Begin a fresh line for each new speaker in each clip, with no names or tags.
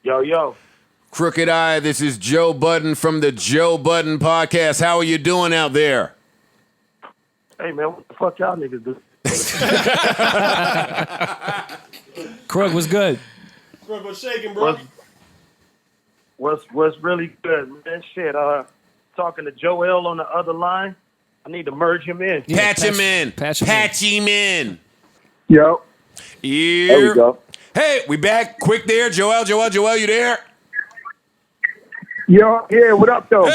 Yo, yo.
Crooked Eye, this is Joe Budden from the Joe Budden Podcast. How are you doing out there?
Hey, man, what the fuck y'all niggas do?
Crook, what's good?
Crook, what's shaking, bro?
What's really good, man? Shit, talking to Joell on the other line. I need to merge him in.
Yeah,
Patch him in.
patch him
Patch him in.
Yo.
Yeah.
There we go.
Hey, we back. Quick there. Joell, you there?
Yo, yeah, what up, though?
Hey,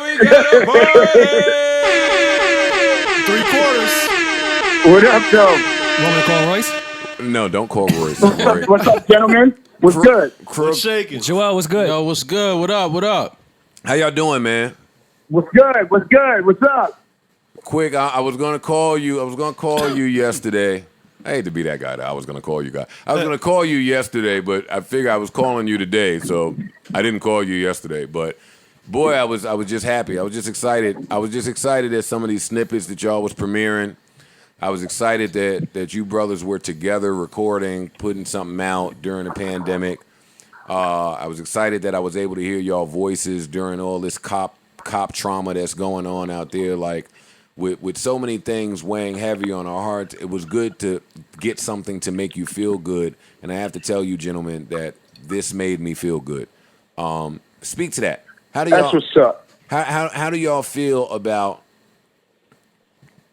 we got a party.
3/4.
What up, though?
You want me to call Royce?
No, don't call Royce. Don't worry.
What's up, gentlemen? What's good?
Crook,
What's shaking?
Joel, what's good?
Yo, what's good? What up? What up?
how y'all doing, man?
What's good? What's good? What's up?
Quick, I was gonna call you. I was gonna call you yesterday. I hate to be that guy. I was gonna call you guy. I was gonna call you yesterday, but I figured I was calling you today, so I didn't call you yesterday. But boy, I was just happy. I was just excited. I was just excited at some of these snippets that y'all was premiering. I was excited that you brothers were together recording, putting something out during the pandemic. I was excited that I was able to hear y'all voices during all this cop trauma that's going on out there. Like with so many things weighing heavy on our hearts, it was good to get something to make you feel good. And I have to tell you, gentlemen, that this made me feel good. Speak to that. How do y'all?
That's what's up.
How do y'all feel about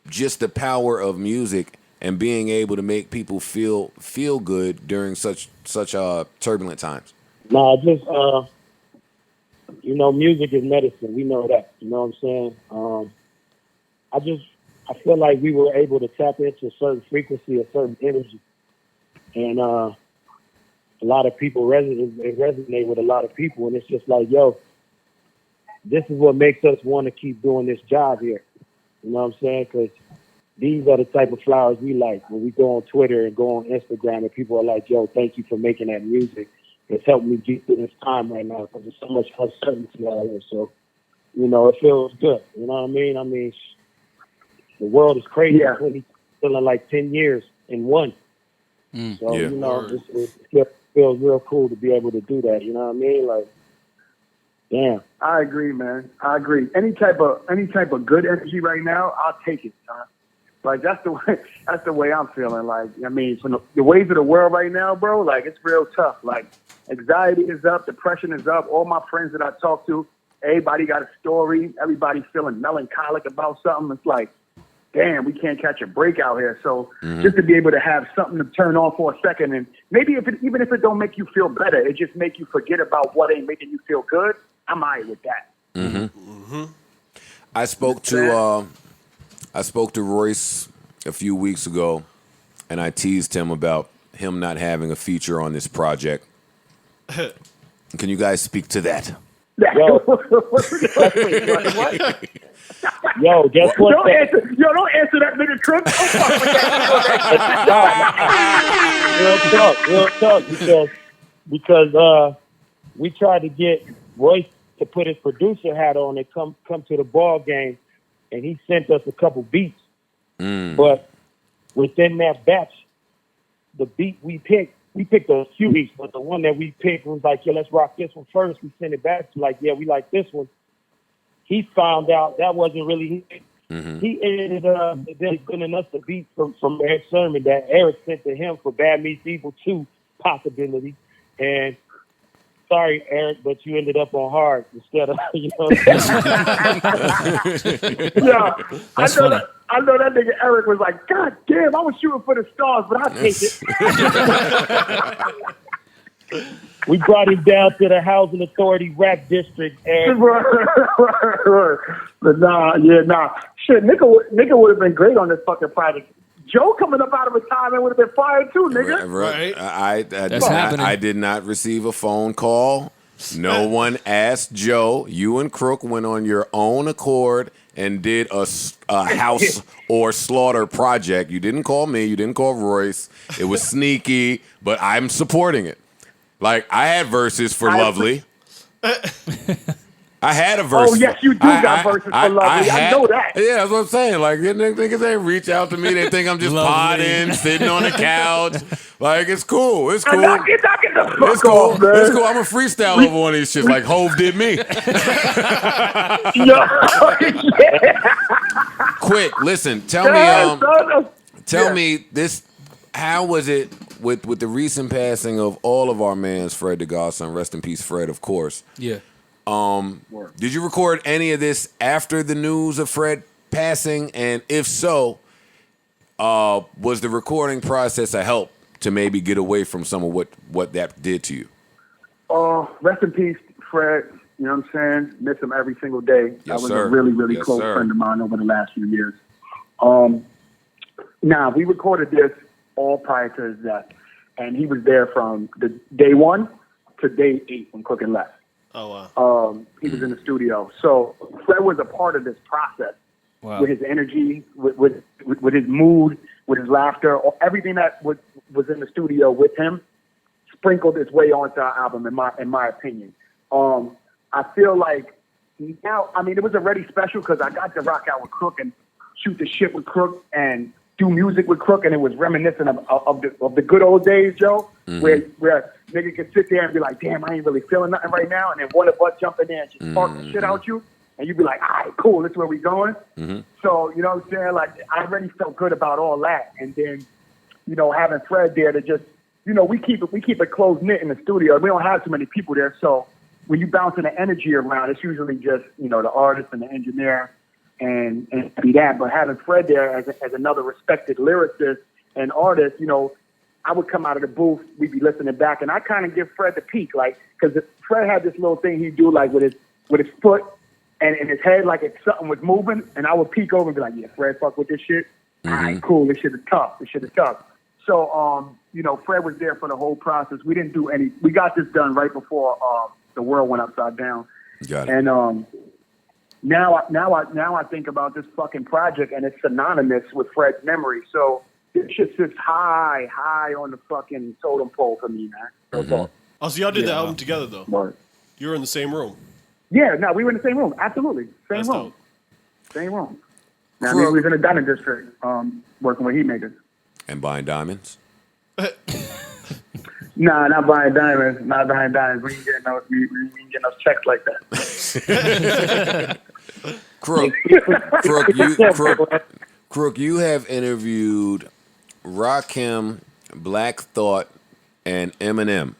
just the power of music and being able to make people feel good during such turbulent times?
Nah, just, music is medicine. We know that. You know what I'm saying? I feel like we were able to tap into a certain frequency, a certain energy. And a lot of people resonate with a lot of people. And it's just like, yo, this is what makes us want to keep doing this job here. You know what I'm saying? Because these are the type of flowers we like. When we go on Twitter and go on Instagram and people are like, yo, thank you for making that music. It's helped me get through this time right now because there's so much uncertainty out here. So, it feels good. You know what I mean? I mean, the world is crazy. Yeah. It's feeling like 10 years in one. So,
Yeah.
It feels real cool to be able to do that. You know what I mean? Like, damn.
I agree, man. I agree. Any type of good energy right now, I'll take it, son. Like that's the way I'm feeling. Like, I mean, from the ways of the world right now, bro, like it's real tough. Like anxiety is up, depression is up. All my friends that I talk to, everybody got a story. Everybody feeling melancholic about something. It's like, damn, we can't catch a break out here. So just to be able to have something to turn on for a second, and maybe even if it don't make you feel better, it just make you forget about what ain't making you feel good. I'm all right with that.
Mm-hmm. I spoke to Royce a few weeks ago, and I teased him about him not having a feature on this project. Can you guys speak to that?
Yo, Yo, guess what?
Don't answer that nigga, Crook.
Real talk, because we tried to get Royce to put his producer hat on and come to the ball game, and he sent us a couple beats. But within that batch, the beat we picked a few beats, but the one that we picked was like, yeah, let's rock this one first. We sent it back to like, yeah, we like this one. He found out that wasn't really his. He ended up sending us the beat from Eric Sermon that Eric sent to him for Bad Meets Evil 2 possibility. And sorry, Eric, but you ended up on H.A.R.D instead of,
Yeah,
That's funny.
I know that nigga Eric was like, God damn, I was shooting for the stars, but I'll take it.
we brought him down to the Housing Authority rap district, Eric.
But nah. Shit, nigga would have been great on this fucking project. Joe coming up out of retirement would have been fired too, nigga.
Right.
I did not receive a phone call. No one asked Joe. You and Crook went on your own accord and did a house or slaughter project. You didn't call me. You didn't call Royce. It was sneaky, but I'm supporting it. Like, I had verses for Lovely. I had a verse.
Oh, yes, you do got verses for Lovely. I know that.
Yeah, that's what I'm saying. Like, niggas ain't reach out to me. They think I'm just
Lovely.
potting, sitting on the couch. Like, it's cool. It's cool.
Knock it the fuck
It's cool.
off, man.
It's cool. I'm a freestyle over one of these shits like Hove did me. Quick, listen. Tell me this. How was it with the recent passing of all of our mans, Fred the Godson? Rest in peace, Fred, of course.
Yeah.
Did you record any of this after the news of Fred passing? And if so, was the recording process a help to maybe get away from some of what that did to you?
Rest in peace, Fred. You know what I'm saying? Miss him every single day.
Yes,
that was
sir.
a really, really
Yes,
close
sir.
friend of mine over the last few years. Now, we recorded this all prior to his death. And he was there from the day 1 to day 8 when Cooking left.
Oh, wow.
He was in the studio. So Fred was a part of this process.
Wow.
With his energy, with his mood, with his laughter, everything that was in the studio with him sprinkled its way onto our album, in my opinion. I feel like now, I mean, it was already special because I got to rock out with Crook and shoot the shit with Crook and do music with Crook, and it was reminiscent of the good old days, Joe, where nigga could sit there and be like, damn, I ain't really feeling nothing right now, and then one of us jump in there and just spark the shit out you, and you'd be like, all right, cool, this is where we going. So, you know what I'm saying? Like, I already felt good about all that, and then, you know, having Fred there to just, you know, we keep it close knit in the studio. We don't have too many people there, so when you bouncing the energy around, it's usually just, you know, the artist and the engineer and be that. But having Fred there as another respected lyricist and artist, you know, I would come out of the booth, we'd be listening back, and I kind of give Fred the peek, like, because Fred had this little thing he'd do, like, with his foot and in his head, like if something was moving, and I would peek over and be like, yeah, Fred, fuck with this shit. All right, cool, this shit is tough. So, you know, Fred was there for the whole process. We didn't do any, we got this done right before the world went upside down.
Got it.
And now I think about this fucking project, and it's synonymous with Fred's memory. So this shit sits high on the fucking totem pole for me, man.
Oh, so y'all did the album together, though?
Right.
You were in the same room?
Yeah, no, we were in the same room. Absolutely.
That's dope.
Same room. Now, we was in the dining district working with heat makers.
And buying diamonds?
Nah, not buying diamonds. We ain't getting no checks like that.
Crook, you have interviewed Rakim, Black Thought, and Eminem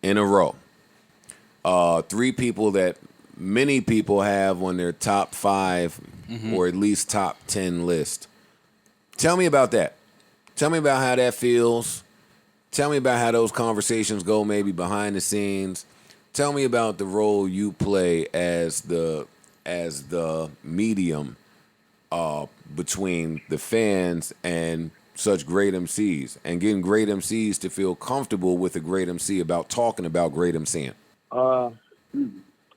in a row. 3 people that many people have on their top 5 or at least top 10 list. Tell me about that. Tell me about how that feels. Tell me about how those conversations go, maybe behind the scenes. Tell me about the role you play as the medium between the fans and such great MCs, and getting great MCs to feel comfortable with a great MC about talking about great MCing.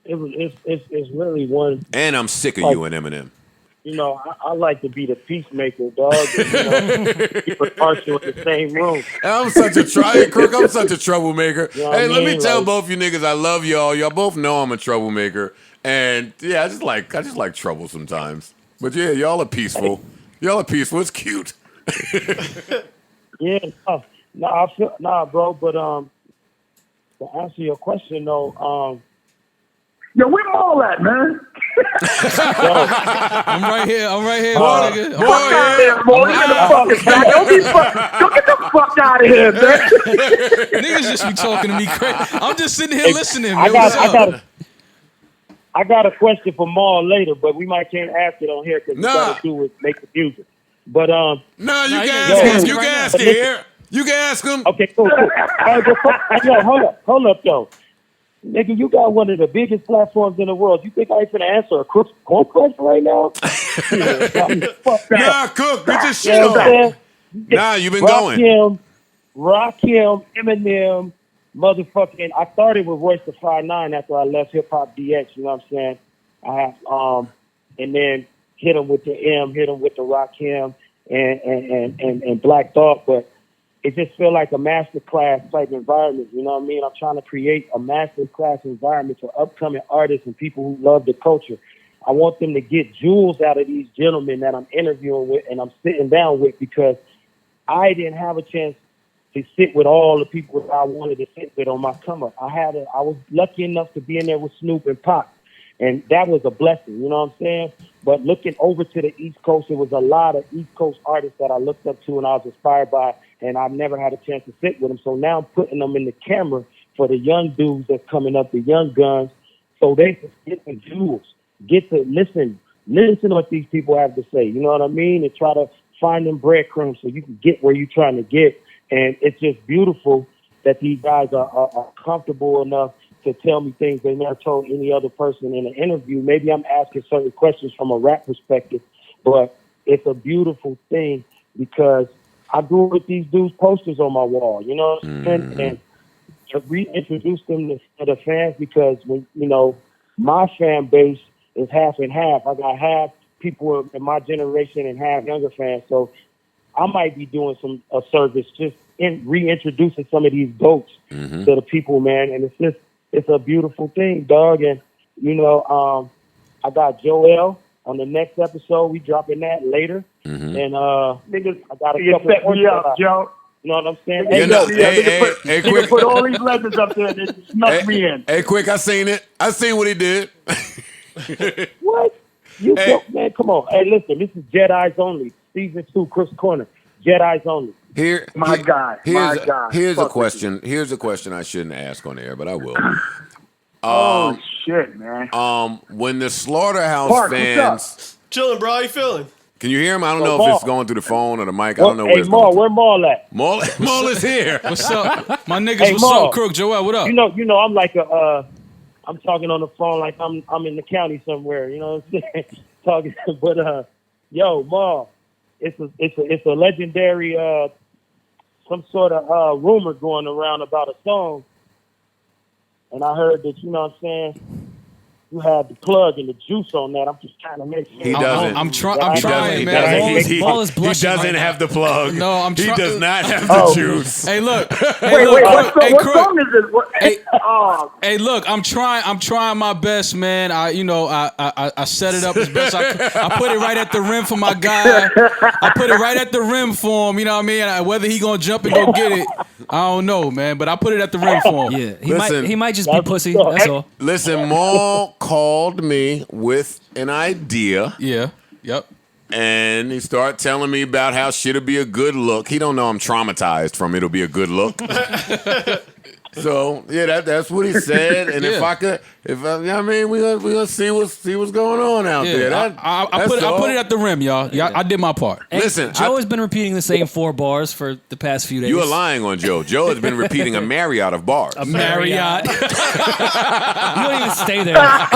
It's really one.
And I'm sick of you and Eminem.
You know, I like to be the peacemaker, dog. And, you know, keep it partial in the same room.
I'm such a troublemaker.
You know what
Hey,
I
let me
mean?
tell
Like-
both you niggas I love y'all. Y'all both know I'm a troublemaker. And yeah, I just like trouble sometimes. But yeah, y'all are peaceful. It's cute.
Yeah, bro. But to answer your question though,
Yo, where all at, man?
I'm right here, my nigga.
Fuck out of here, boy. Get the fucking back. Don't get the fuck out of here, man.
Niggas just be talking to me crazy. I'm just sitting here listening, man. What's up?
I got a question for Maul later, but we might can't ask it on here because we
Nah.
got to do with make the music. But
No, you
Nah,
can
you
ask
can
him.
ask
You
him
can
right
ask
now.
it here. You can ask him.
okay, cool. Hold up, though. Nigga, you got one of the biggest platforms in the world. You think I ain't finna answer a Crook's question right now? Fuck that.
Nah, Cook, get your
You
shit
know what I'm
on.
saying?
Nah, you been going.
Rakim, Eminem, motherfucking. I started with Royce the 5'9" after I left Hip Hop DX. You know what I'm saying? I have, and then hit him with the M, hit him with the Rakim and Black Thought. But it just feel like a master class type environment. You know what I mean? I'm trying to create a master class environment for upcoming artists and people who love the culture. I want them to get jewels out of these gentlemen that I'm interviewing with and I'm sitting down with, because I didn't have a chance to sit with all the people that I wanted to sit with on my come up. I was lucky enough to be in there with Snoop and Pop, and that was a blessing, you know what I'm saying? But looking over to the East Coast, there was a lot of East Coast artists that I looked up to and I was inspired by, and I never had a chance to sit with them. So now I'm putting them in the camera for the young dudes that's coming up, the young guns, so they can get the jewels, get to listen to what these people have to say, you know what I mean? And try to find them breadcrumbs so you can get where you're trying to get. And it's just beautiful that these guys are comfortable enough to tell me things they never told any other person in an interview. Maybe I'm asking certain questions from a rap perspective, but it's a beautiful thing because I grew up with these dudes' posters on my wall, you know what I'm saying? And to reintroduce them to the fans, because when, you know, my fan base is half and half. I got half people in my generation and half younger fans. So I might be doing a service just in reintroducing some of these goats to the people, man. And it's a beautiful thing, dog. And, you know, I got Joell on the next episode. We dropping that later. And niggas, I got a couple
set me up, Joe.
You know what I'm saying?
Hey, quick.
Put all these legends up there and snuck me in.
Hey, quick, I seen it. I seen what he did.
What? You man, come on. Hey, listen, this is Jedi's Only. Season 2, Chris Corner. Jedi's Only.
My God.
Here's a question. Here's a question I shouldn't ask on air, but I will.
Oh shit, man.
When the Slaughterhouse
Park,
fans,
Chilling, bro. How you feeling?
can you hear him? I don't
So,
know if it's
Maul.
going through the phone or the mic. I don't know where
Hey,
it's
Maul,
going.
where Maul at?
Maul is here.
What's up, my niggas?
Hey,
What's
Maul.
up, Crook? Joell, what up?
You know, I'm like I'm talking on the phone like I'm in the county somewhere. You know what I'm saying? Talking, but yo, Maul, it's a legendary some sort of rumor going around about a song, and I heard that, you know what I'm saying, you had the plug and the juice on that. I'm just trying to make sure.
He doesn't.
I'm
He
trying,
doesn't.
man.
He doesn't have the plug.
No, I'm
He
try-
does not have the juice.
Hey, look.
Wait, what
Crook.
song is this?
Hey, look, I'm trying my best, man. I set it up as best I could. I put it right at the rim for my guy. I put it right at the rim for him, you know what I mean? Whether he gonna jump and go get it, I don't know, man. But I put it at the rim for him.
Yeah, he might just be pussy. That's all.
Listen, Maul called me with an idea.
Yeah. Yep.
And he started telling me about how shit'll be a good look. He don't know I'm traumatized from it'll be a good look. So yeah, that's what he said. And
Yeah.
you know what I mean, we gonna see what's going on out there.
I put it at the rim, y'all. I did my part.
And
Listen,
Joe has been repeating the same 4 bars for the past few days.
You are lying on Joe. Joe has been repeating a Marriott of bars.
A
Marriott.
You don't even stay there.
A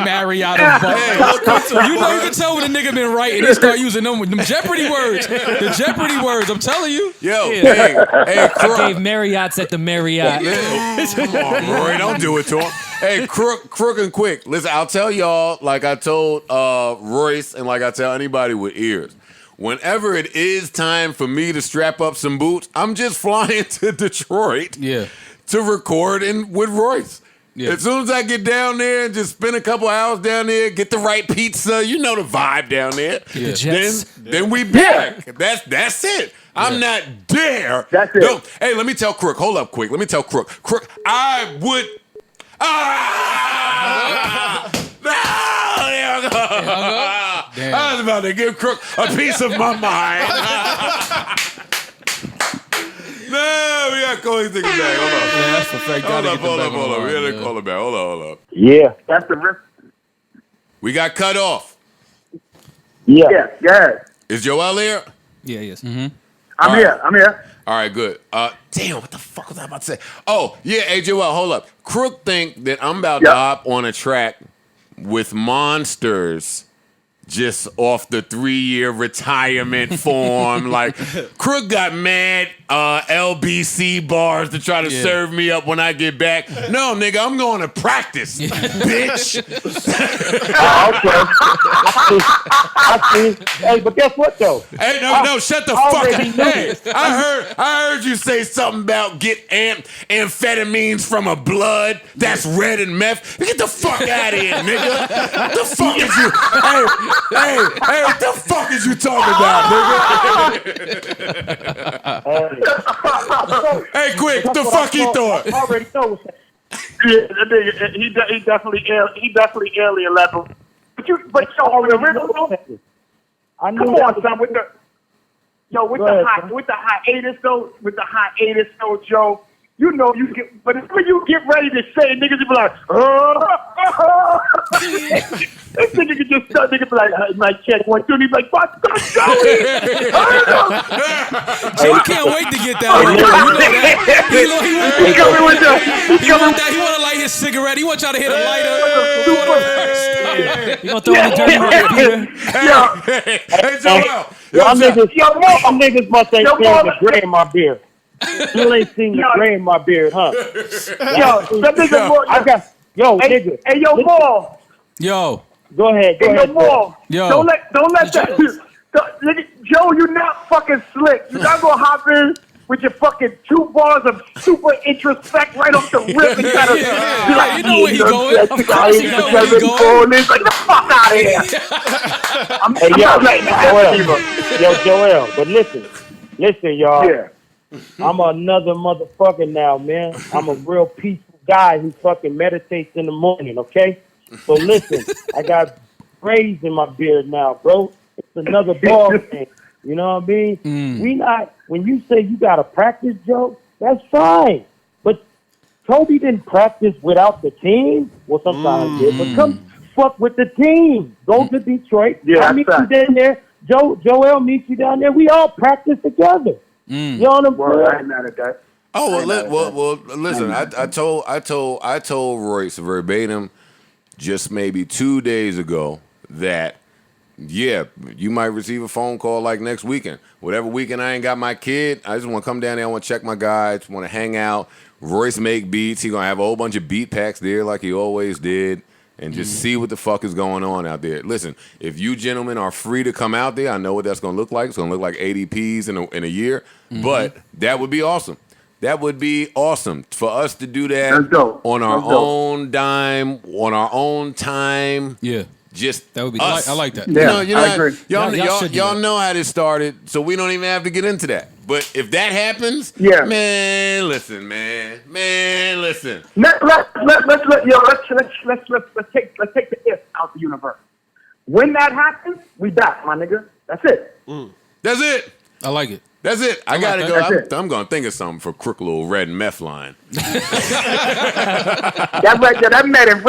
Marriott of bars. You know, you can tell when a nigga been writing. He start using them Jeopardy words. The Jeopardy words. I'm telling you.
Yo,
Yeah.
hey, Crook.
Gave Marriott's at the Marriott.
Come on, Roy, don't do it to him. Hey, Crook and Quick. Listen, I'll tell y'all, like I told Royce and like I tell anybody with ears. Whenever it is time for me to strap up some boots, I'm just flying to Detroit to record with Royce. Yeah. As soon as I get down there and just spend a couple hours down there, get the right pizza, you know the vibe down there.
The Jets.
Then we back. That's it. I'm not there.
That's it.
No. Hey, let me tell Crook. Hold up, quick. Let me tell Crook. Crook, I would.
Damn.
I was about to give Crook a piece of my mind. No, we got to call these niggas back. Hold up.
Yeah, that's a fact.
Hold up. We got to call it back. Hold up.
Yeah.
That's the risk.
We got cut off.
Yeah.
Yeah.
Is Joell here?
Yeah, yes.
Mm-hmm.
I'm here.
All right, good. Damn, what the fuck was I about to say? Oh, yeah, hey, Joell, hold up. Crook think that I'm about to hop on a track with monsters just off the 3-year retirement form. Like, Crook got mad LBC bars to try to serve me up when I get back. No, nigga, I'm going to practice, bitch.
Okay. I see. Hey, but guess what though?
Hey, no, shut the fuck up. Hey, I heard you say something about get amphetamines from a blood that's red and meth. Get the fuck out of here, nigga. The fuck is you? Hey, what the fuck is you talking about, nigga? Hey, quick, what the fuck he thought?
I already know.
Yeah, that nigga, he definitely alien level. But the original.
I knew
Come
that
on,
was-
son. With the hiatus though, Joe. You know you get, but when you get ready to say it, niggas be like, this nigga can just start, nigga be like, check 1, 2, and he be like, what's going?
Joe can't wait to get that one. You know that. He want to light his cigarette. He want y'all to hit a lighter.
You gonna throw in the dirty one, Peter?
Hey, Joel.
Y'all niggas must ain't seen the gray in my beard. Still ain't seen the gray in my beard, huh?
That nigga more.
Nigga.
Hey, yo, Maul.
Yo.
Go ahead,
Maul.
Yo.
Don't let that. Nigga, Joe, you're not fucking slick. You're not gonna hop in with your fucking 2 bars of super introspect right off the rip and try to be like,
you know where he going. Of course you know where he going.
Like, the fuck out of here.
Joel, but listen, y'all.
Yeah.
I'm another motherfucker now, man. I'm a real peaceful guy who fucking meditates in the morning, okay? So listen, I got braids in my beard now, bro. It's another ball game. You know what I mean? When you say you got to practice, Joe, that's fine. But Kobe didn't practice without the team. Well, sometimes he did, but come fuck with the team. Go to Detroit.
Yeah,
I'll meet you down there. Joel meets you down there. We all practice together. You know what I'm saying?
I ain't mad at that.
Oh well, listen. I told Royce verbatim just maybe 2 days ago that you might receive a phone call like next weekend. Whatever weekend I ain't got my kid, I just want to come down there. I want to check my guys. Want to hang out. Royce make beats. He gonna have a whole bunch of beat packs there like he always did. And just see what the fuck is going on out there. Listen, if you gentlemen are free to come out there, I know what that's going to look like. It's going to look like ADPs in a year. But that would be awesome. That would be awesome for us to do that on our own dime, on our own time.
Yeah.
Just
that would be.
us.
I like that.
Yeah, I agree.
Y'all know how this started, so we don't even have to get into that. But if that happens, man, listen.
Let's take the if out the universe. When that happens, we back, my nigga. That's it.
That's it.
I like it.
That's it. I gotta
that.
go.
That's
I'm gonna think of something for Crook little red meth line.
That red and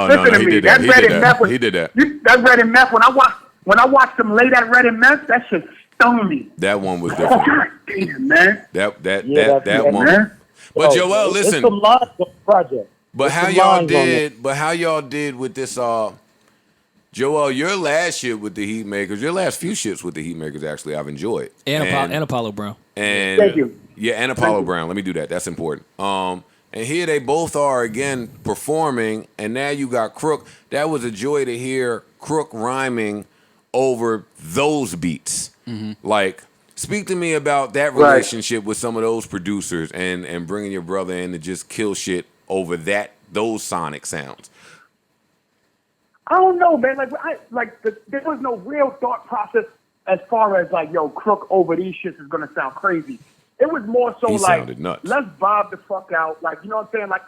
listen to me. That red and meth.
He did that.
That red and meth. When I watched them lay that red and meth, that shit stung me.
That one was different.
God damn, man.
That one.
Man.
But Joel, listen.
It's some lines on the project.
But how y'all did with this? Joel, your last shit with the Heat Makers, your last few shits with the Heat Makers, actually, I've enjoyed.
And Apollo Brown.
And
Thank you.
Yeah, and Apollo Brown. Let me do that. That's important. And here they both are again performing, and now you got Crook. That was a joy to hear Crook rhyming over those beats. Like, speak to me about that relationship with some of those producers and bringing your brother in to just kill shit over those sonic sounds.
I don't know, man. There was no real thought process as far as Crook over these shits is gonna sound crazy. It was more so
He sounded nuts.
Let's vibe the fuck out. Like, you know what I'm saying? Like,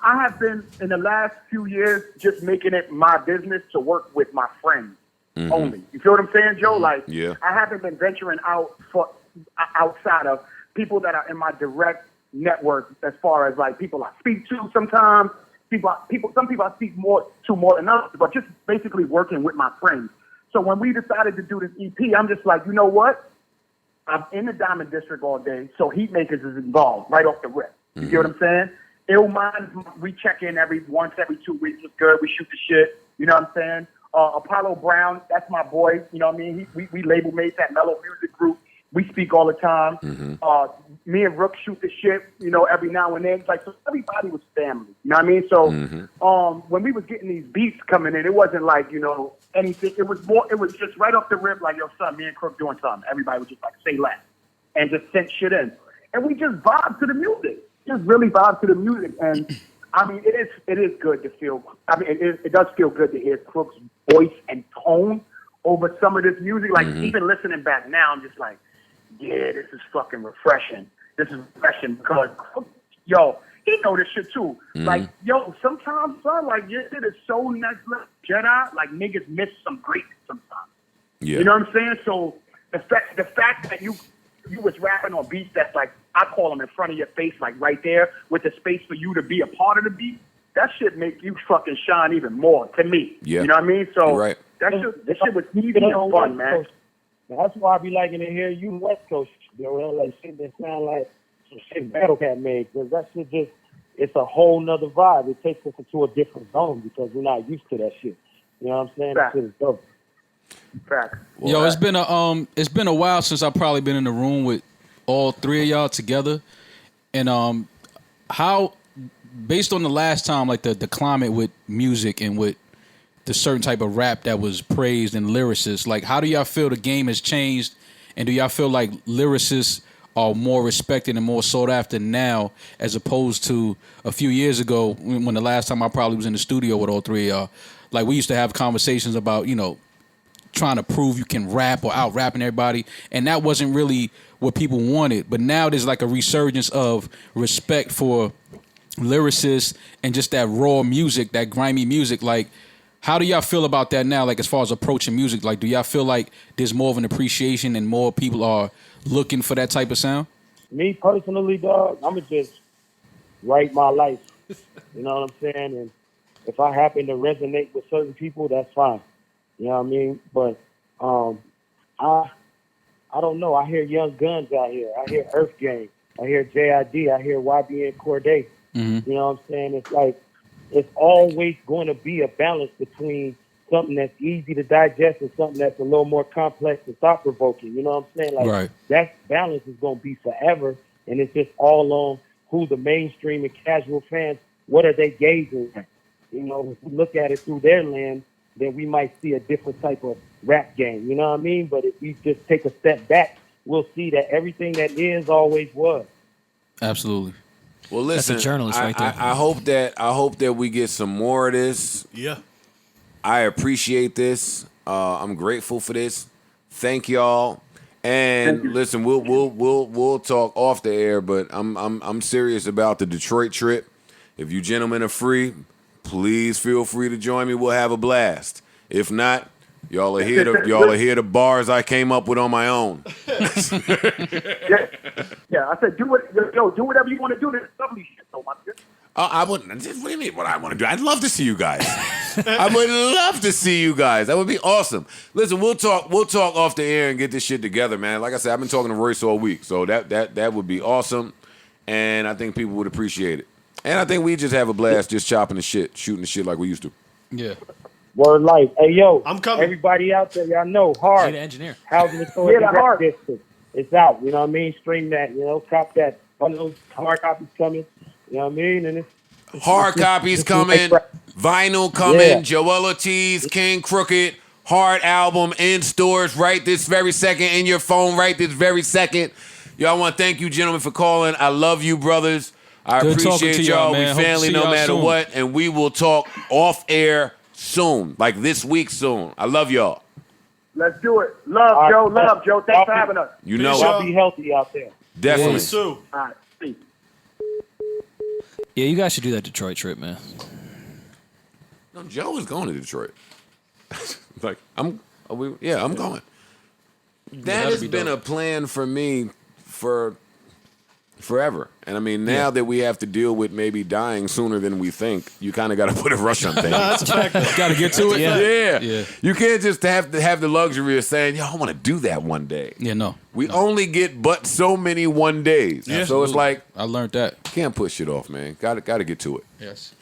I have been in the last few years just making it my business to work with my friends only. You feel what I'm saying, Joe? Like, I haven't been venturing out outside of people that are in my direct network as far as people I speak to sometimes. Some people I speak more than others, but just basically working with my friends. So when we decided to do this EP, I'm just like, you know what? I'm in the Diamond District all day, so Heat Makers is involved right off the rip. You get what I'm saying? Illmind, we check in once every 2 weeks. It's good. We shoot the shit. You know what I'm saying? Apollo Brown, that's my boy. You know what I mean? We label mates at Mellow Music Group. We speak all the time. Me and Rook shoot the shit, you know, every now and then. Like, so everybody was family. You know what I mean? So when we was getting these beats coming in, it wasn't like, you know, anything. It was just right off the rip, like, yo, son, me and Crook doing something. Everybody was just like, say less. And just sent shit in. And we just vibe to the music. Just really vibe to the music. And I mean, it is good to feel. I mean, it does feel good to hear Crook's voice and tone over some of this music. Like even listening back now, I'm just like, yeah, this is fucking refreshing. This is refreshing because, yo, he know this shit too. Like, yo, sometimes, son, like your shit is so next level Jedi. Like niggas miss some greatness sometimes.
Yeah.
You know what I'm saying? So the fact that you was rapping on beats that's like, I call them in front of your face, like right there, with the space for you to be a part of the beat, that shit make you fucking shine even more, to me.
Yeah.
You know what I mean? So
right.
that shit was even fun, man.
That's why I be liking to hear you West Coast, you know, like shit that sound like some shit Battle Cat made, because that shit just, it's a whole nother vibe. It takes us into a different zone because we're not used to that shit. You know what I'm saying? That shit is dope.
Facts.
Yo, it's been a while since I've probably been in the room with all three of y'all together, and how, based on the last time, like the climate with music and with the certain type of rap that was praised and lyricists, like how do y'all feel the game has changed, and do y'all feel like lyricists are more respected and more sought after now as opposed to a few years ago when the last time I probably was in the studio with all three of y'all? Like we used to have conversations about, you know, trying to prove you can rap or out rapping everybody, and that wasn't really what people wanted. But now there's like a resurgence of respect for lyricists and just that raw music, that grimy music. Like, how do y'all feel about that now? Like, as far as approaching music, like, do y'all feel like there's more of an appreciation and more people are looking for that type of sound?
Me personally, dog, I'ma just write my life. You know what I'm saying? And if I happen to resonate with certain people, that's fine. You know what I mean? But I don't know. I hear Young Guns out here. I hear Earth Gang. I hear H.A.R.D. I hear YBN Corday. You know what I'm saying? It's like, it's always going to be a balance between something that's easy to digest and something that's a little more complex and thought-provoking. You know what I'm saying? Like, that balance is going to be forever, and it's just all on who the mainstream and casual fans, what are they gazing at? You know, if we look at it through their lens, then we might see a different type of rap game. You know what I mean? But if we just take a step back, we'll see that everything that is always was.
Absolutely.
Well, listen,
That's a journalist right there.
I hope that we get some more of this.
Yeah.
I appreciate this. I'm grateful for this. Thank y'all. And listen, we'll talk off the air, but I'm serious about the Detroit trip. If you gentlemen are free, please feel free to join me. We'll have a blast. If not, y'all are here the bars I came up with on my own.
Yeah, I said do whatever you want to do. This lovely shit, though, my shit.
I wouldn't. What do you mean? What I want to do? I'd love to see you guys. I would love to see you guys. That would be awesome. Listen, we'll talk off the air and get this shit together, man. Like I said, I've been talking to Royce all week, so that would be awesome, and I think people would appreciate it. And I think we just have a blast just chopping the shit, shooting the shit like we used to.
Yeah.
Word life. Hey, yo.
I'm coming.
Everybody out there, y'all know, H.A.R.D.
the engineer.
Housing Authority
Yeah, the
Rap District. It's out. You know what I mean? Stream that. You know, cop that. One of those hard copies coming. You know what I mean? And it's
Hard copies coming, vinyl coming,
Yeah.
Joell Ortiz, King Crooked, H.A.R.D album in stores right this very second, in your phone right this very second. Yo, I want to thank you, gentlemen, for calling. I love you, brothers. I
Good talking
appreciate
to y'all,
y'all. We
man. Hope to
family
see
no
y'all
matter
soon.
what, and we will talk off air soon, like this week soon. I love y'all.
Let's do it. Love, Joe. Love, Joe. Thanks for having us.
You know
y'all
it.
be healthy out there.
Definitely.
Sue.
All right. Peace.
Yeah, you guys should do that Detroit trip, man.
No, Joe is going to Detroit. Like, I'm going. That has been a plan for me for forever. And I mean, now that we have to deal with maybe dying sooner than we think, you kind of got to put a rush on things.
That's a fact.
Got to get to it.
Yeah. You can't just have to have the luxury of saying, yo, I want to do that one day.
Yeah, no.
We only get but so many one days.
Yeah.
So it's like,
I learned that.
can't push it off, man. Got to get to it.
Yes.